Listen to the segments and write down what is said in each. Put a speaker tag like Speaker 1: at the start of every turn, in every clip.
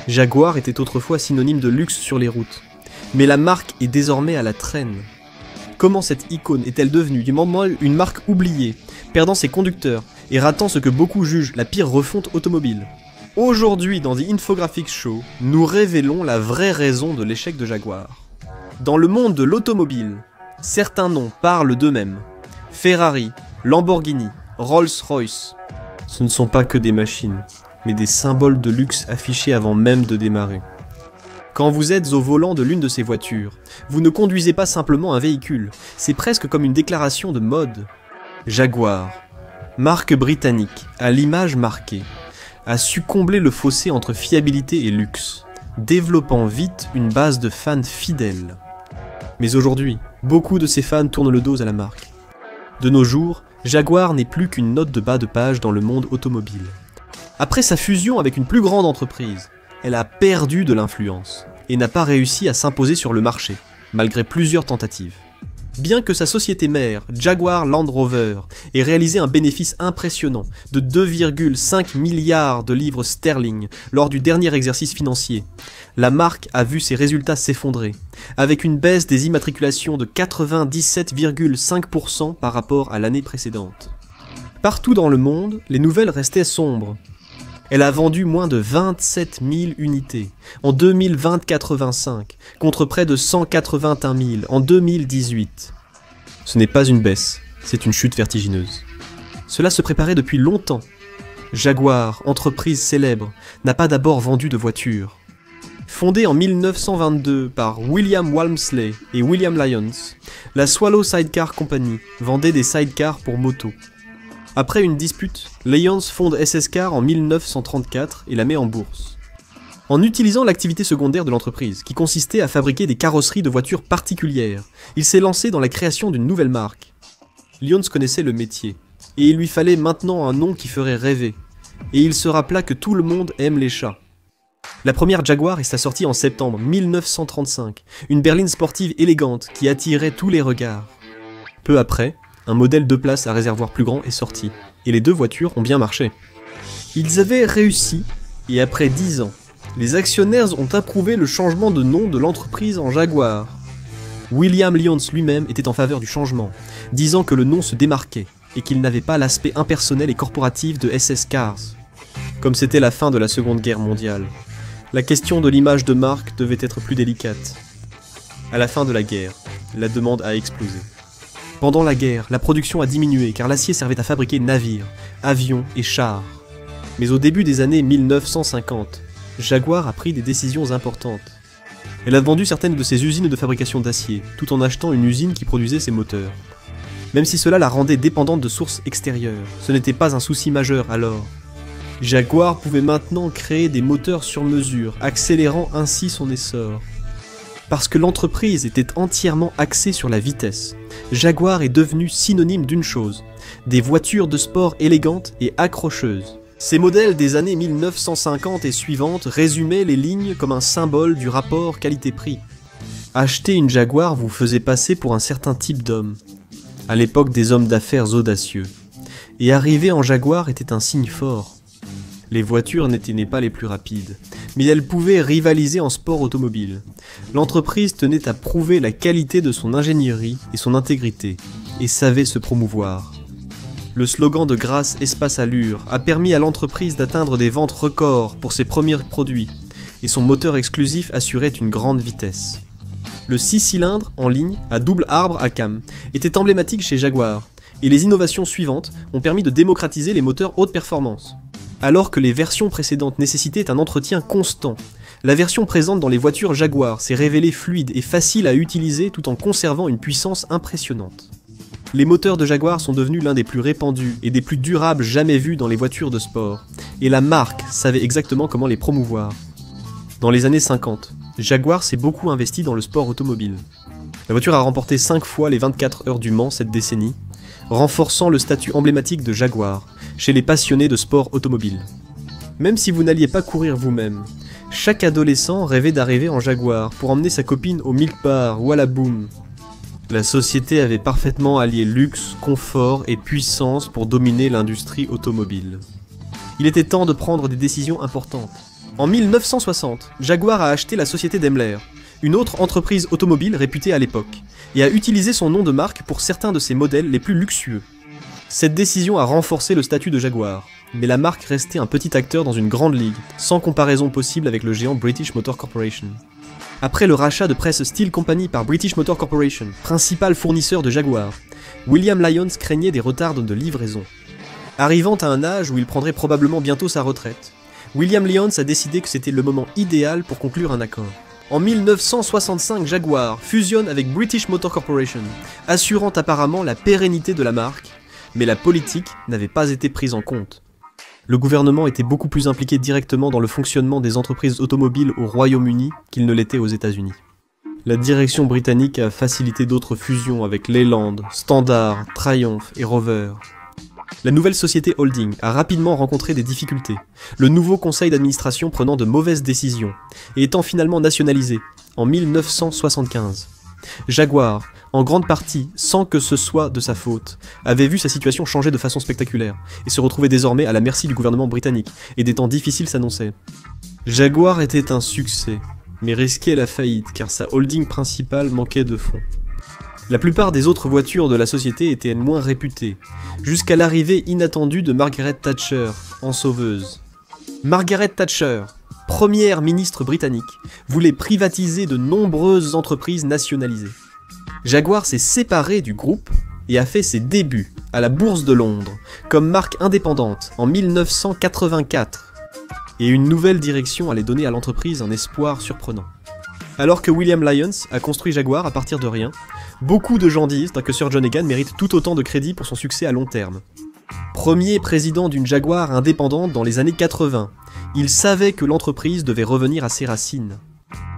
Speaker 1: Jaguar était autrefois synonyme de luxe sur les routes, mais la marque est désormais à la traîne. Comment cette icône est-elle devenue du moment une marque oubliée, perdant ses conducteurs et ratant ce que beaucoup jugent la pire refonte automobile? Aujourd'hui, dans The Infographics Show, nous révélons la vraie raison de l'échec de Jaguar. Dans le monde de l'automobile, certains noms parlent d'eux-mêmes. Ferrari, Lamborghini, Rolls-Royce. Ce ne sont pas que des machines, mais des symboles de luxe affichés avant même de démarrer. Quand vous êtes au volant de l'une de ces voitures, vous ne conduisez pas simplement un véhicule, c'est presque comme une déclaration de mode. Jaguar, marque britannique, à l'image marquée, a su combler le fossé entre fiabilité et luxe, développant vite une base de fans fidèles. Mais aujourd'hui, beaucoup de ces fans tournent le dos à la marque. De nos jours, Jaguar n'est plus qu'une note de bas de page dans le monde automobile. Après sa fusion avec une plus grande entreprise, elle a perdu de l'influence et n'a pas réussi à s'imposer sur le marché, malgré plusieurs tentatives. Bien que sa société mère, Jaguar Land Rover, ait réalisé un bénéfice impressionnant de 2,5 milliards de livres sterling lors du dernier exercice financier, la marque a vu ses résultats s'effondrer, avec une baisse des immatriculations de 97,5% par rapport à l'année précédente. Partout dans le monde, les nouvelles restaient sombres. Elle a vendu moins de 27 000 unités en 2020-85, contre près de 181 000 en 2018. Ce n'est pas une baisse, c'est une chute vertigineuse. Cela se préparait depuis longtemps. Jaguar, entreprise célèbre, n'a pas d'abord vendu de voitures. Fondée en 1922 par William Walmsley et William Lyons, la Swallow Sidecar Company vendait des sidecars pour moto. Après une dispute, Lyons fonde SS Car en 1934 et la met en bourse. En utilisant l'activité secondaire de l'entreprise, qui consistait à fabriquer des carrosseries de voitures particulières, il s'est lancé dans la création d'une nouvelle marque. Lyons connaissait le métier, et il lui fallait maintenant un nom qui ferait rêver, et il se rappela que tout le monde aime les chats. La première Jaguar est sa sortie en septembre 1935, une berline sportive élégante qui attirait tous les regards. Peu après, un modèle 2 places à réservoir plus grand est sorti, et les deux voitures ont bien marché. Ils avaient réussi, et après 10 ans, les actionnaires ont approuvé le changement de nom de l'entreprise en Jaguar. William Lyons lui-même était en faveur du changement, disant que le nom se démarquait, et qu'il n'avait pas l'aspect impersonnel et corporatif de SS Cars. Comme c'était la fin de la Seconde Guerre mondiale, la question de l'image de marque devait être plus délicate. À la fin de la guerre, la demande a explosé. Pendant la guerre, la production a diminué car l'acier servait à fabriquer navires, avions et chars. Mais au début des années 1950, Jaguar a pris des décisions importantes. Elle a vendu certaines de ses usines de fabrication d'acier, tout en achetant une usine qui produisait ses moteurs. Même si cela la rendait dépendante de sources extérieures, ce n'était pas un souci majeur alors. Jaguar pouvait maintenant créer des moteurs sur mesure, accélérant ainsi son essor. Parce que l'entreprise était entièrement axée sur la vitesse, Jaguar est devenu synonyme d'une chose, des voitures de sport élégantes et accrocheuses. Ces modèles des années 1950 et suivantes résumaient les lignes comme un symbole du rapport qualité-prix. Acheter une Jaguar vous faisait passer pour un certain type d'homme, à l'époque des hommes d'affaires audacieux, et arriver en Jaguar était un signe fort. Les voitures n'étaient pas les plus rapides, mais elles pouvaient rivaliser en sport automobile. L'entreprise tenait à prouver la qualité de son ingénierie et son intégrité, et savait se promouvoir. Le slogan de Grasse Espace Allure a permis à l'entreprise d'atteindre des ventes records pour ses premiers produits, et son moteur exclusif assurait une grande vitesse. Le 6 cylindres en ligne à double arbre à cam était emblématique chez Jaguar, et les innovations suivantes ont permis de démocratiser les moteurs haute performance. Alors que les versions précédentes nécessitaient un entretien constant, la version présente dans les voitures Jaguar s'est révélée fluide et facile à utiliser tout en conservant une puissance impressionnante. Les moteurs de Jaguar sont devenus l'un des plus répandus et des plus durables jamais vus dans les voitures de sport, et la marque savait exactement comment les promouvoir. Dans les années 50, Jaguar s'est beaucoup investi dans le sport automobile. La voiture a remporté 5 fois les 24 heures du Mans cette décennie, renforçant le statut emblématique de Jaguar chez les passionnés de sport automobile. Même si vous n'alliez pas courir vous-même, chaque adolescent rêvait d'arriver en Jaguar pour emmener sa copine au Milk Bar ou à la Boom. La société avait parfaitement allié luxe, confort et puissance pour dominer l'industrie automobile. Il était temps de prendre des décisions importantes. En 1960, Jaguar a acheté la société Daimler, une autre entreprise automobile réputée à l'époque, et a utilisé son nom de marque pour certains de ses modèles les plus luxueux. Cette décision a renforcé le statut de Jaguar, mais la marque restait un petit acteur dans une grande ligue, sans comparaison possible avec le géant British Motor Corporation. Après le rachat de Press Steel Company par British Motor Corporation, principal fournisseur de Jaguar, William Lyons craignait des retards de livraison. Arrivant à un âge où il prendrait probablement bientôt sa retraite, William Lyons a décidé que c'était le moment idéal pour conclure un accord. En 1965, Jaguar fusionne avec British Motor Corporation, assurant apparemment la pérennité de la marque, mais la politique n'avait pas été prise en compte. Le gouvernement était beaucoup plus impliqué directement dans le fonctionnement des entreprises automobiles au Royaume-Uni qu'il ne l'était aux États-Unis. La direction britannique a facilité d'autres fusions avec Leyland, Standard, Triumph et Rover. La nouvelle société holding a rapidement rencontré des difficultés, le nouveau conseil d'administration prenant de mauvaises décisions, et étant finalement nationalisé, en 1975. Jaguar, en grande partie sans que ce soit de sa faute, avait vu sa situation changer de façon spectaculaire, et se retrouvait désormais à la merci du gouvernement britannique, et des temps difficiles s'annonçaient. Jaguar était un succès, mais risquait la faillite car sa holding principale manquait de fonds. La plupart des autres voitures de la société étaient moins réputées, jusqu'à l'arrivée inattendue de Margaret Thatcher, en sauveuse. Margaret Thatcher, première ministre britannique, voulait privatiser de nombreuses entreprises nationalisées. Jaguar s'est séparé du groupe et a fait ses débuts à la Bourse de Londres, comme marque indépendante en 1984. Et une nouvelle direction allait donner à l'entreprise un espoir surprenant. Alors que William Lyons a construit Jaguar à partir de rien, beaucoup de gens disent que Sir John Egan mérite tout autant de crédit pour son succès à long terme. Premier président d'une Jaguar indépendante dans les années 80, il savait que l'entreprise devait revenir à ses racines.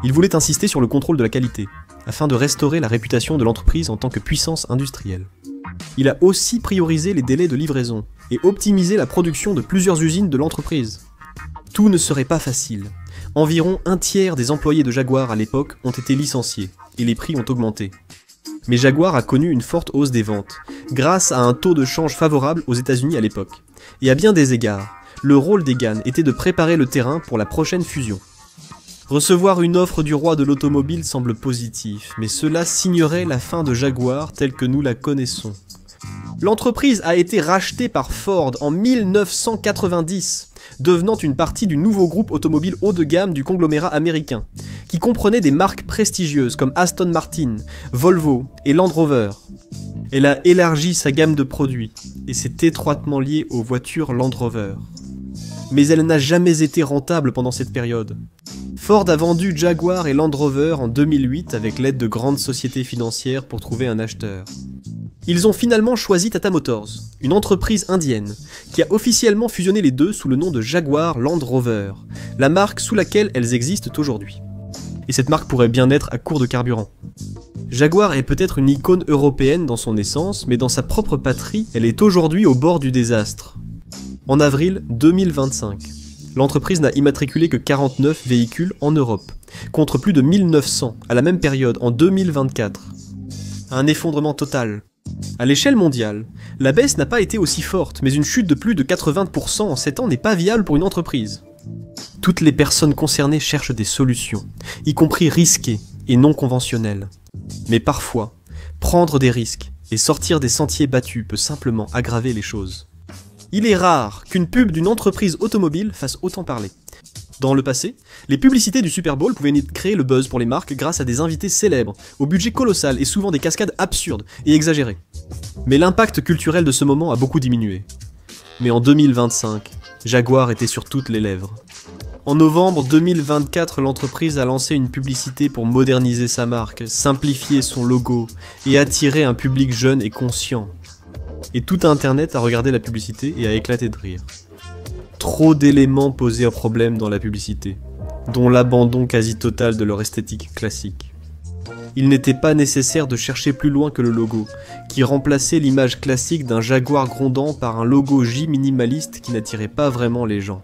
Speaker 1: Il voulait insister sur le contrôle de la qualité, afin de restaurer la réputation de l'entreprise en tant que puissance industrielle. Il a aussi priorisé les délais de livraison, et optimisé la production de plusieurs usines de l'entreprise. Tout ne serait pas facile. Environ un tiers des employés de Jaguar à l'époque ont été licenciés, et les prix ont augmenté. Mais Jaguar a connu une forte hausse des ventes, grâce à un taux de change favorable aux États-Unis à l'époque. Et à bien des égards, le rôle d'Egan était de préparer le terrain pour la prochaine fusion. Recevoir une offre du roi de l'automobile semble positif, mais cela signerait la fin de Jaguar telle que nous la connaissons. L'entreprise a été rachetée par Ford en 1990, devenant une partie du nouveau groupe automobile haut de gamme du conglomérat américain, qui comprenait des marques prestigieuses comme Aston Martin, Volvo et Land Rover. Elle a élargi sa gamme de produits, et s'est étroitement liée aux voitures Land Rover. Mais elle n'a jamais été rentable pendant cette période. Ford a vendu Jaguar et Land Rover en 2008 avec l'aide de grandes sociétés financières pour trouver un acheteur. Ils ont finalement choisi Tata Motors, une entreprise indienne, qui a officiellement fusionné les deux sous le nom de Jaguar Land Rover, la marque sous laquelle elles existent aujourd'hui. Et cette marque pourrait bien être à court de carburant. Jaguar est peut-être une icône européenne dans son essence, mais dans sa propre patrie, elle est aujourd'hui au bord du désastre. En avril 2025, l'entreprise n'a immatriculé que 49 véhicules en Europe, contre plus de 1900 à la même période en 2024. Un effondrement total. À l'échelle mondiale, la baisse n'a pas été aussi forte, mais une chute de plus de 80% en 7 ans n'est pas viable pour une entreprise. Toutes les personnes concernées cherchent des solutions, y compris risquées et non conventionnelles. Mais parfois, prendre des risques et sortir des sentiers battus peut simplement aggraver les choses. Il est rare qu'une pub d'une entreprise automobile fasse autant parler. Dans le passé, les publicités du Super Bowl pouvaient créer le buzz pour les marques grâce à des invités célèbres, au budget colossal et souvent des cascades absurdes et exagérées. Mais l'impact culturel de ce moment a beaucoup diminué. Mais en 2025, Jaguar était sur toutes les lèvres. En novembre 2024, l'entreprise a lancé une publicité pour moderniser sa marque, simplifier son logo et attirer un public jeune et conscient. Et tout Internet a regardé la publicité et a éclaté de rire. Trop d'éléments posaient un problème dans la publicité, dont l'abandon quasi total de leur esthétique classique. Il n'était pas nécessaire de chercher plus loin que le logo, qui remplaçait l'image classique d'un Jaguar grondant par un logo J minimaliste qui n'attirait pas vraiment les gens.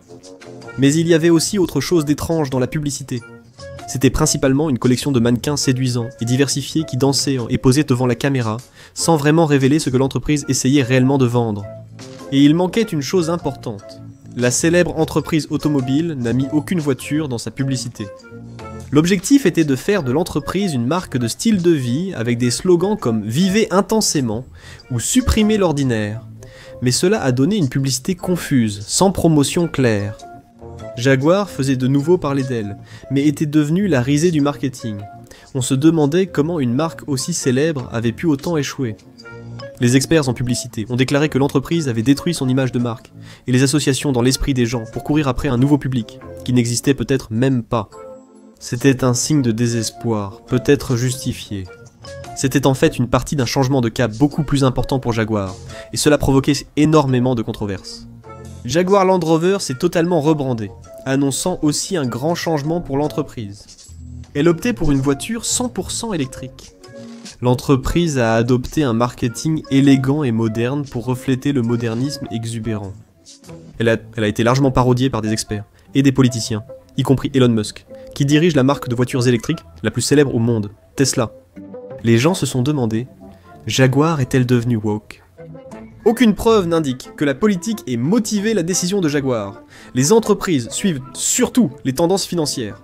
Speaker 1: Mais il y avait aussi autre chose d'étrange dans la publicité. C'était principalement une collection de mannequins séduisants et diversifiés qui dansaient et posaient devant la caméra, sans vraiment révéler ce que l'entreprise essayait réellement de vendre. Et il manquait une chose importante. la célèbre entreprise automobile n'a mis aucune voiture dans sa publicité. L'objectif était de faire de l'entreprise une marque de style de vie avec des slogans comme « Vivez intensément » ou « Supprimez l'ordinaire ». Mais cela a donné une publicité confuse, sans promotion claire. Jaguar faisait de nouveau parler d'elle, mais était devenue la risée du marketing. On se demandait comment une marque aussi célèbre avait pu autant échouer. Les experts en publicité ont déclaré que l'entreprise avait détruit son image de marque, et les associations dans l'esprit des gens pour courir après un nouveau public, qui n'existait peut-être même pas. C'était un signe de désespoir, peut-être justifié. C'était en fait une partie d'un changement de cap beaucoup plus important pour Jaguar, et cela provoquait énormément de controverses. Jaguar Land Rover s'est totalement rebrandé, annonçant aussi un grand changement pour l'entreprise. Elle optait pour une voiture 100% électrique. L'entreprise a adopté un marketing élégant et moderne pour refléter le modernisme exubérant. Elle a été largement parodiée par des experts et des politiciens, y compris Elon Musk, qui dirige la marque de voitures électriques la plus célèbre au monde, Tesla. Les gens se sont demandé, Jaguar est-elle devenue woke ? Aucune preuve n'indique que la politique ait motivé la décision de Jaguar. Les entreprises suivent surtout les tendances financières.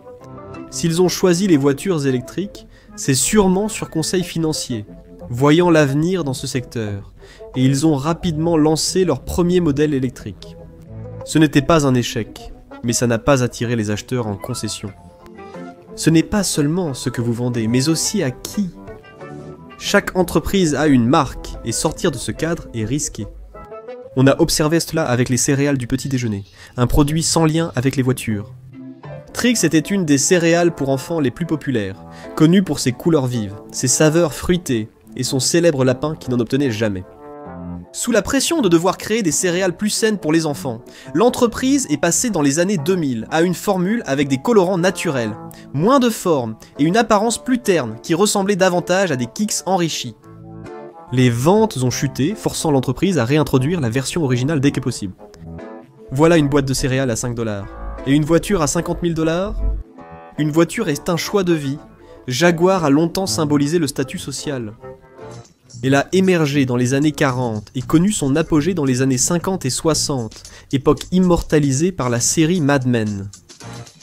Speaker 1: S'ils ont choisi les voitures électriques, c'est sûrement sur conseil financier, voyant l'avenir dans ce secteur, et ils ont rapidement lancé leur premier modèle électrique. Ce n'était pas un échec, mais ça n'a pas attiré les acheteurs en concession. Ce n'est pas seulement ce que vous vendez, mais aussi à qui. Chaque entreprise a une marque, et sortir de ce cadre est risqué. On a observé cela avec les céréales du petit déjeuner, un produit sans lien avec les voitures. Trix était une des céréales pour enfants les plus populaires, connue pour ses couleurs vives, ses saveurs fruitées et son célèbre lapin qui n'en obtenait jamais. Sous la pression de devoir créer des céréales plus saines pour les enfants, l'entreprise est passée dans les années 2000 à une formule avec des colorants naturels, moins de forme et une apparence plus terne qui ressemblait davantage à des Kix enrichis. Les ventes ont chuté, forçant l'entreprise à réintroduire la version originale dès que possible. Voilà une boîte de céréales à 5$. Et une voiture à 50 000 $? Une voiture est un choix de vie. Jaguar a longtemps symbolisé le statut social. Elle a émergé dans les années 40 et connu son apogée dans les années 50 et 60, époque immortalisée par la série Mad Men.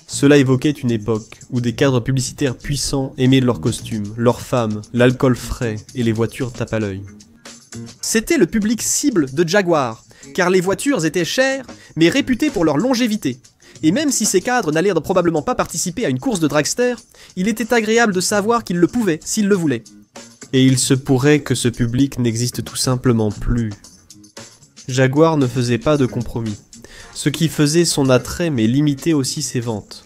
Speaker 1: Cela évoquait une époque où des cadres publicitaires puissants aimaient leurs costumes, leurs femmes, l'alcool frais et les voitures tape à l'œil. C'était le public cible de Jaguar, car les voitures étaient chères, mais réputées pour leur longévité. Et même si ces cadres n'allaient probablement pas participer à une course de dragster, il était agréable de savoir qu'ils le pouvaient, s'ils le voulaient. Et il se pourrait que ce public n'existe tout simplement plus. Jaguar ne faisait pas de compromis, ce qui faisait son attrait mais limitait aussi ses ventes.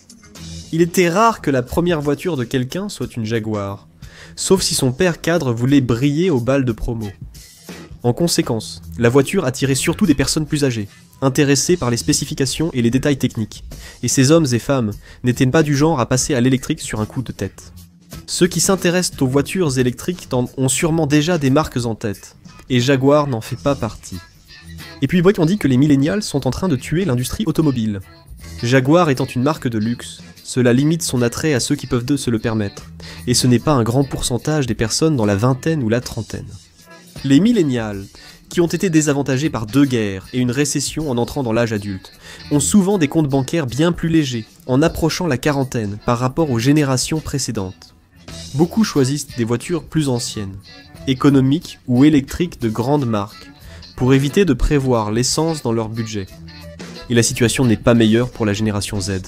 Speaker 1: Il était rare que la première voiture de quelqu'un soit une Jaguar, sauf si son père cadre voulait briller au bal de promo. En conséquence, la voiture attirait surtout des personnes plus âgées, intéressés par les spécifications et les détails techniques, et ces hommes et femmes n'étaient pas du genre à passer à l'électrique sur un coup de tête. Ceux qui s'intéressent aux voitures électriques ont sûrement déjà des marques en tête, et Jaguar n'en fait pas partie. Et puis on dit que les millénials sont en train de tuer l'industrie automobile. Jaguar étant une marque de luxe, cela limite son attrait à ceux qui peuvent se le permettre, et ce n'est pas un grand pourcentage des personnes dans la vingtaine ou la trentaine. Les millénials, qui ont été désavantagés par 2 guerres et une récession en entrant dans l'âge adulte, ont souvent des comptes bancaires bien plus légers, en approchant la quarantaine par rapport aux générations précédentes. Beaucoup choisissent des voitures plus anciennes, économiques ou électriques de grandes marques, pour éviter de prévoir l'essence dans leur budget. Et la situation n'est pas meilleure pour la génération Z.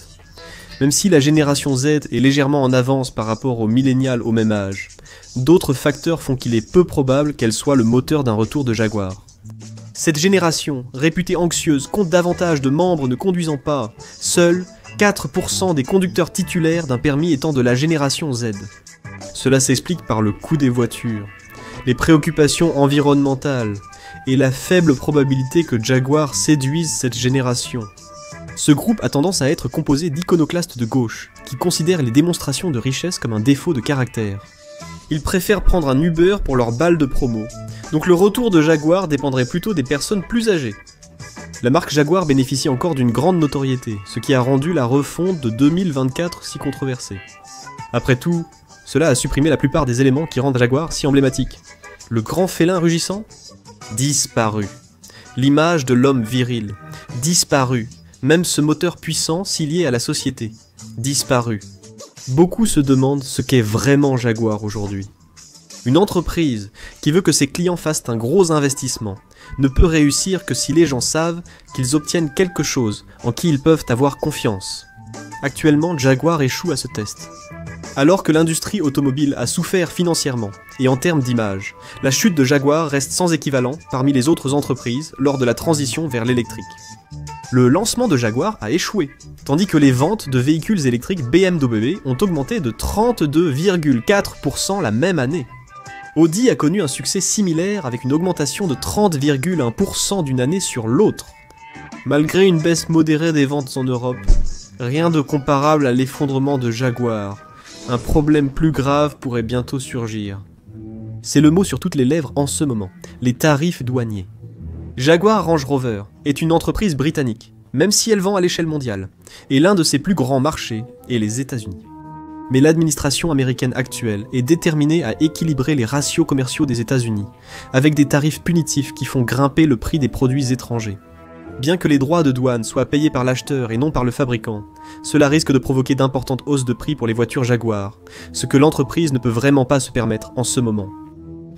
Speaker 1: Même si la génération Z est légèrement en avance par rapport aux millénials au même âge, d'autres facteurs font qu'il est peu probable qu'elle soit le moteur d'un retour de Jaguar. Cette génération, réputée anxieuse, compte davantage de membres ne conduisant pas, seuls 4% des conducteurs titulaires d'un permis étant de la génération Z. Cela s'explique par le coût des voitures, les préoccupations environnementales et la faible probabilité que Jaguar séduise cette génération. Ce groupe a tendance à être composé d'iconoclastes de gauche, qui considèrent les démonstrations de richesse comme un défaut de caractère. Ils préfèrent prendre un Uber pour leur balle de promo, donc le retour de Jaguar dépendrait plutôt des personnes plus âgées. La marque Jaguar bénéficie encore d'une grande notoriété, ce qui a rendu la refonte de 2024 si controversée. Après tout, cela a supprimé la plupart des éléments qui rendent Jaguar si emblématique. Le grand félin rugissant ? Disparu. L'image de l'homme viril ? Disparu. Même ce moteur puissant si lié à la société. Disparu. Beaucoup se demandent ce qu'est vraiment Jaguar aujourd'hui. Une entreprise qui veut que ses clients fassent un gros investissement ne peut réussir que si les gens savent qu'ils obtiennent quelque chose en qui ils peuvent avoir confiance. Actuellement, Jaguar échoue à ce test. Alors que l'industrie automobile a souffert financièrement et en termes d'image, la chute de Jaguar reste sans équivalent parmi les autres entreprises lors de la transition vers l'électrique. Le lancement de Jaguar a échoué, tandis que les ventes de véhicules électriques BMW ont augmenté de 32,4% la même année. Audi a connu un succès similaire avec une augmentation de 30,1% d'une année sur l'autre. Malgré une baisse modérée des ventes en Europe, rien de comparable à l'effondrement de Jaguar. Un problème plus grave pourrait bientôt surgir. C'est le mot sur toutes les lèvres en ce moment, les tarifs douaniers. Jaguar Range Rover est une entreprise britannique, même si elle vend à l'échelle mondiale, et l'un de ses plus grands marchés est les États-Unis. Mais l'administration américaine actuelle est déterminée à équilibrer les ratios commerciaux des États-Unis, avec des tarifs punitifs qui font grimper le prix des produits étrangers. Bien que les droits de douane soient payés par l'acheteur et non par le fabricant, cela risque de provoquer d'importantes hausses de prix pour les voitures Jaguar, ce que l'entreprise ne peut vraiment pas se permettre en ce moment.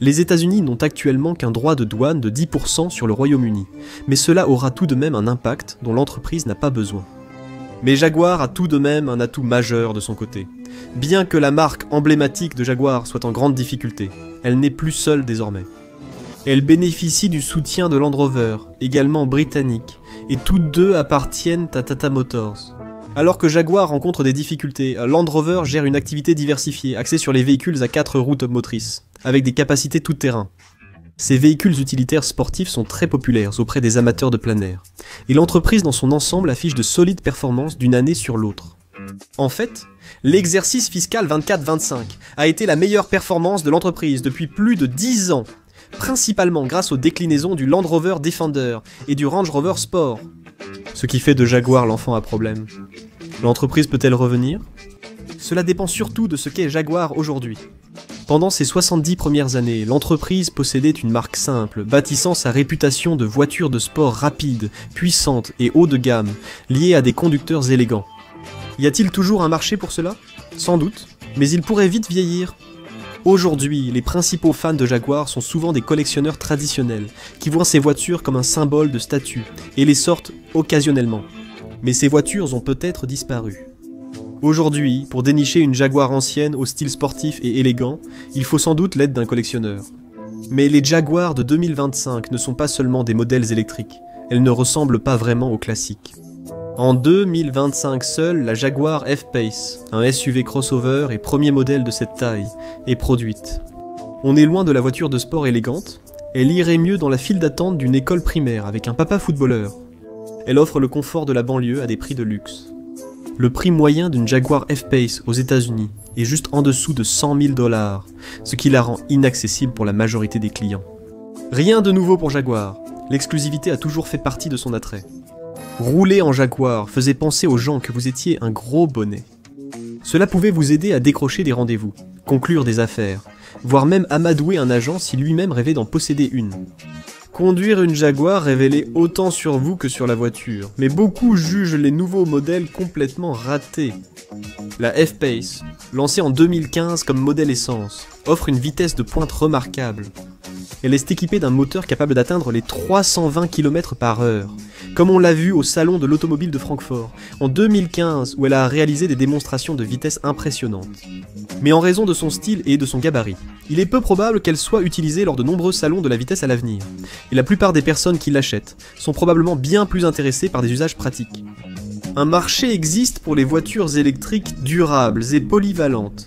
Speaker 1: Les États-Unis n'ont actuellement qu'un droit de douane de 10% sur le Royaume-Uni, mais cela aura tout de même un impact dont l'entreprise n'a pas besoin. Mais Jaguar a tout de même un atout majeur de son côté. Bien que la marque emblématique de Jaguar soit en grande difficulté, elle n'est plus seule désormais. Elle bénéficie du soutien de Land Rover, également britannique, et toutes deux appartiennent à Tata Motors. Alors que Jaguar rencontre des difficultés, Land Rover gère une activité diversifiée axée sur les véhicules à 4 roues motrices, avec des capacités tout-terrain. Ces véhicules utilitaires sportifs sont très populaires auprès des amateurs de plein air, et l'entreprise dans son ensemble affiche de solides performances d'une année sur l'autre. En fait, l'exercice fiscal 24-25 a été la meilleure performance de l'entreprise depuis plus de 10 ans, principalement grâce aux déclinaisons du Land Rover Defender et du Range Rover Sport. Ce qui fait de Jaguar l'enfant à problème. L'entreprise peut-elle revenir ? Cela dépend surtout de ce qu'est Jaguar aujourd'hui. Pendant ses 70 premières années, l'entreprise possédait une marque simple, bâtissant sa réputation de voiture de sport rapide, puissante et haut de gamme, liée à des conducteurs élégants. Y a-t-il toujours un marché pour cela ? Sans doute, mais il pourrait vite vieillir. Aujourd'hui, les principaux fans de Jaguar sont souvent des collectionneurs traditionnels, qui voient ces voitures comme un symbole de statut, et les sortent occasionnellement. Mais ces voitures ont peut-être disparu. Aujourd'hui, pour dénicher une Jaguar ancienne au style sportif et élégant, il faut sans doute l'aide d'un collectionneur. Mais les Jaguars de 2025 ne sont pas seulement des modèles électriques, elles ne ressemblent pas vraiment aux classiques. En 2025 seule, la Jaguar F-Pace, un SUV crossover et premier modèle de cette taille, est produite. On est loin de la voiture de sport élégante, elle irait mieux dans la file d'attente d'une école primaire avec un papa footballeur. Elle offre le confort de la banlieue à des prix de luxe. Le prix moyen d'une Jaguar F-Pace aux États-Unis est juste en dessous de 100 000 $, ce qui la rend inaccessible pour la majorité des clients. Rien de nouveau pour Jaguar, l'exclusivité a toujours fait partie de son attrait. Rouler en Jaguar faisait penser aux gens que vous étiez un gros bonnet. Cela pouvait vous aider à décrocher des rendez-vous, conclure des affaires, voire même amadouer un agent si lui-même rêvait d'en posséder une. Conduire une Jaguar révélait autant sur vous que sur la voiture, mais beaucoup jugent les nouveaux modèles complètement ratés. La F-Pace, lancée en 2015 comme modèle essence, offre une vitesse de pointe remarquable. Elle est équipée d'un moteur capable d'atteindre les 320 km/h, comme on l'a vu au salon de l'automobile de Francfort, en 2015 où elle a réalisé des démonstrations de vitesse impressionnantes. Mais en raison de son style et de son gabarit, il est peu probable qu'elle soit utilisée lors de nombreux salons de la vitesse à l'avenir, et la plupart des personnes qui l'achètent sont probablement bien plus intéressées par des usages pratiques. Un marché existe pour les voitures électriques durables et polyvalentes,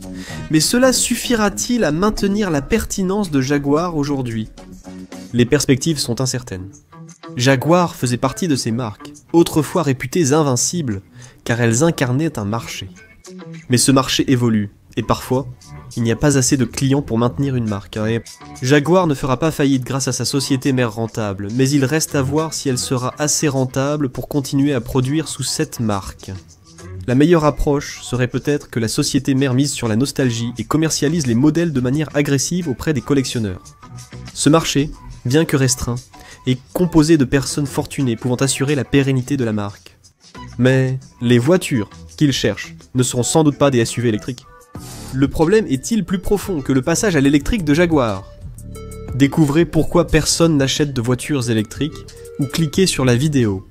Speaker 1: mais cela suffira-t-il à maintenir la pertinence de Jaguar aujourd'hui ? Les perspectives sont incertaines. Jaguar faisait partie de ces marques, autrefois réputées invincibles, car elles incarnaient un marché. Mais ce marché évolue, et parfois, il n'y a pas assez de clients pour maintenir une marque. Et Jaguar ne fera pas faillite grâce à sa société mère rentable, mais il reste à voir si elle sera assez rentable pour continuer à produire sous cette marque. La meilleure approche serait peut-être que la société mère mise sur la nostalgie et commercialise les modèles de manière agressive auprès des collectionneurs. Ce marché, bien que restreint, est composé de personnes fortunées pouvant assurer la pérennité de la marque. Mais les voitures qu'ils cherchent ne seront sans doute pas des SUV électriques. Le problème est-il plus profond que le passage à l'électrique de Jaguar? Découvrez pourquoi personne n'achète de voitures électriques ou cliquez sur la vidéo